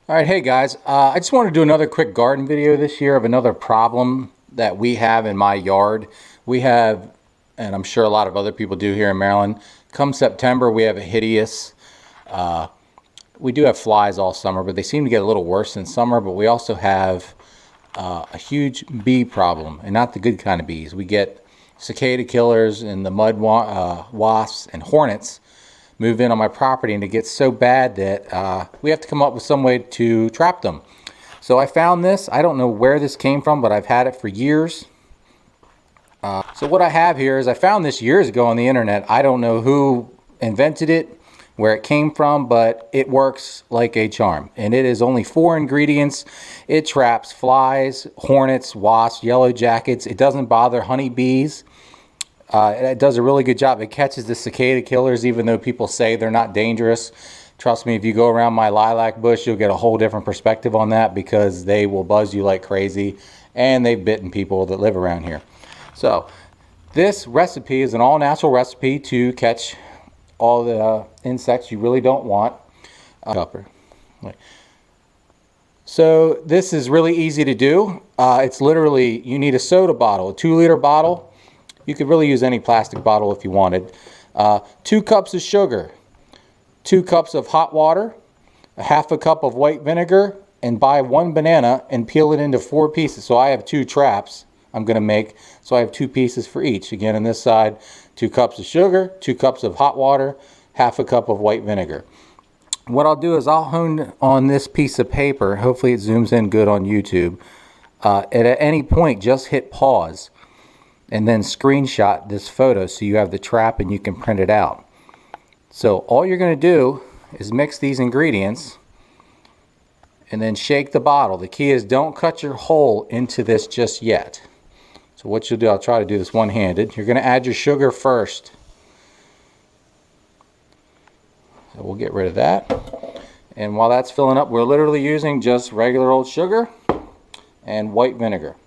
All right, hey guys, I just want to do another quick garden video this year of another problem that we have in my yard. We have, and I'm sure a lot of other people do here in Maryland, come September we have a hideous, we do have flies all summer, but they seem to get a little worse in summer, but we also have a huge bee problem, and not the good kind of bees. We get cicada killers and the mud wasps and hornets move in on my property, and it gets so bad that we have to come up with some way to trap them. So I found this. I don't know where this came from, but I've had it for years. So what I have here is I found this years ago on the internet. I don't know who invented it, where it came from, but it works like a charm. And it is only 4 ingredients. It traps flies, hornets, wasps, yellow jackets. It doesn't bother honeybees. It does a really good job. It catches the cicada killers, even though people say they're not dangerous. Trust me, if you go around my lilac bush, you'll get a whole different perspective on that, because they will buzz you like crazy, and they've bitten people that live around here. So this recipe is an all-natural recipe to catch all the insects you really don't want. So this is really easy to do. It's literally, you need a soda bottle, a 2-liter bottle. You could really use any plastic bottle if you wanted. 2 cups of sugar, 2 cups of hot water, a half a cup of white vinegar, and buy 1 banana and peel it into 4 pieces. So I have 2 traps I'm going to make, so I have 2 pieces for each. Again, on this side, 2 cups of sugar, 2 cups of hot water, half a cup of white vinegar. What I'll do is I'll hone on this piece of paper. Hopefully it zooms in good on YouTube. At any point, just hit pause and then screenshot this photo so you have the trap and you can print it out. So all you're going to do is mix these ingredients and then shake the bottle. The key is don't cut your hole into this just yet. So what you'll do, I'll try to do this one-handed. You're going to add your sugar first. So we'll get rid of that. And while that's filling up, we're literally using just regular old sugar and white vinegar.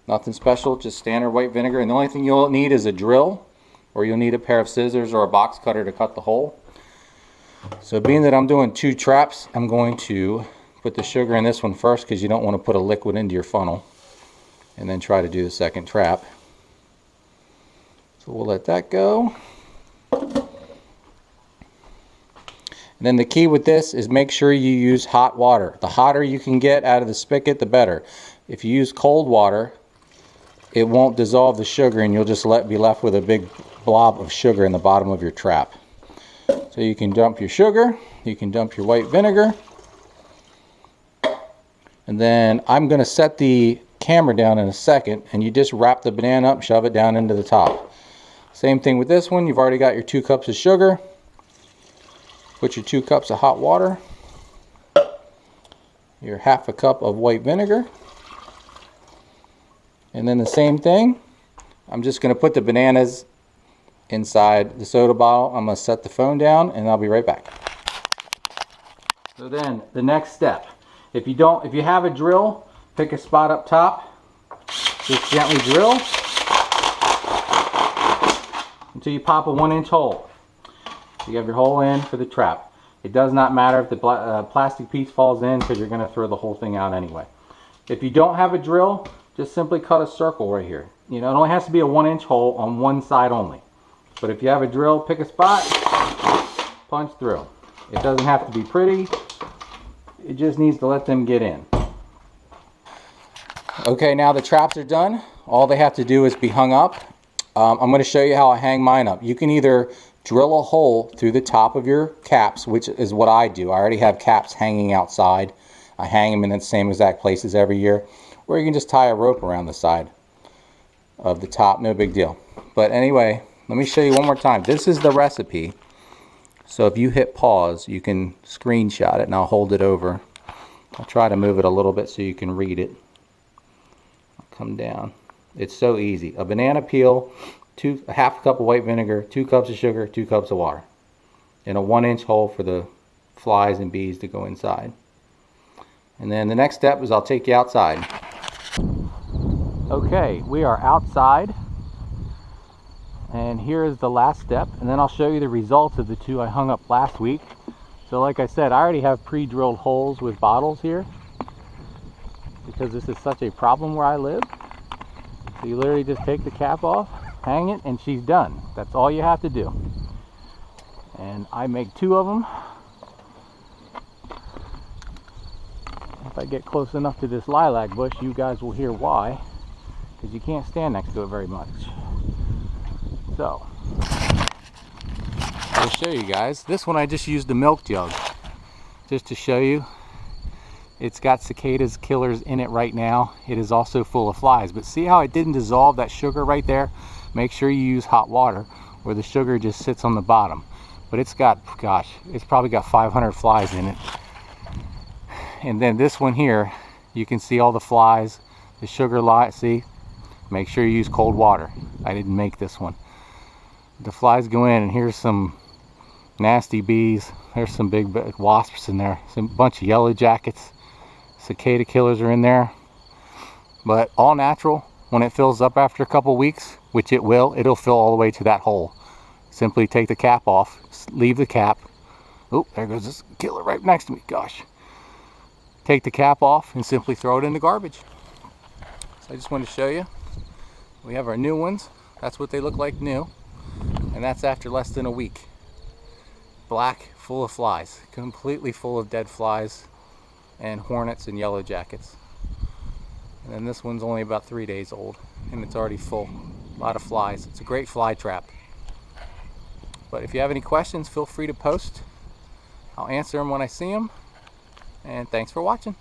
Nothing special, just standard white vinegar. And the only thing you'll need is a drill, or you'll need a pair of scissors or a box cutter to cut the hole. So being that I'm doing 2 traps, I'm going to put the sugar in this one first, because you don't want to put a liquid into your funnel, and then try to do the second trap. So we'll let that go. And then the key with this is make sure you use hot water. The hotter you can get out of the spigot, the better. If you use cold water, it won't dissolve the sugar, and you'll just be left with a big blob of sugar in the bottom of your trap. So you can dump your sugar, you can dump your white vinegar, and then I'm going to set the camera down in a second, and you just wrap the banana up, shove it down into the top. Same thing with this one. You've already got your 2 cups of sugar. Put your 2 cups of hot water, your half a cup of white vinegar, and then the same thing. I'm just going to put the bananas inside the soda bottle. I'm going to set the phone down, and I'll be right back. So then the next step, if you have a drill, pick a spot up top, just gently drill until you pop a 1-inch hole. You have your hole in for the trap. It does not matter if the plastic piece falls in, because you're going to throw the whole thing out anyway. If you don't have a drill, just simply cut a circle right here. You know, it only has to be a 1-inch hole on one side only. But if you have a drill, pick a spot, punch through. It doesn't have to be pretty. It just needs to let them get in. Okay, now the traps are done. All they have to do is be hung up. I'm going to show you how I hang mine up. You can either drill a hole through the top of your caps, which is what I do. I already have caps hanging outside. I hang them in the same exact places every year. Or you can just tie a rope around the side of the top, no big deal. But anyway, let me show you one more time. This is the recipe. So if you hit pause, you can screenshot it, and I'll hold it over. I'll try to move it a little bit so you can read it. I'll come down. It's so easy. A banana peel, a half a cup of white vinegar, 2 cups of sugar, 2 cups of water, and a 1-inch hole for the flies and bees to go inside. And then the next step is I'll take you outside. Okay, we are outside, and here is the last step, and then I'll show you the results of the 2 I hung up last week. So like I said, I already have pre-drilled holes with bottles here because this is such a problem where I live. So you literally just take the cap off, hang it, and she's done. That's all you have to do. And I make 2 of them. If I get close enough to this lilac bush, you guys will hear why, because you can't stand next to it very much. So I'll show you guys. This one I just used the milk jug just to show you. It's got cicadas killers in it right now. It is also full of flies, but see how it didn't dissolve that sugar right there? Make sure you use hot water where the sugar just sits on the bottom. But it's got, gosh, it's probably got 500 flies in it. And then this one here, you can see all the flies, the sugar light. See, make sure you use cold water. I didn't make this one. The flies go in, and here's some nasty bees. There's some big wasps in there. Some bunch of yellow jackets. Cicada killers are in there. But all natural. When it fills up after a couple weeks, which it will, it'll fill all the way to that hole. Simply take the cap off, leave the cap. Oh, there goes this killer right next to me. Gosh. Take the cap off and simply throw it in the garbage. So I just wanted to show you. We have our new ones. That's what they look like new. And that's after less than a week. Black, full of flies. Completely full of dead flies and hornets and yellow jackets. And then this one's only about 3 days old and it's already full. A lot of flies. It's a great fly trap. But if you have any questions, feel free to post. I'll answer them when I see them. And thanks for watching.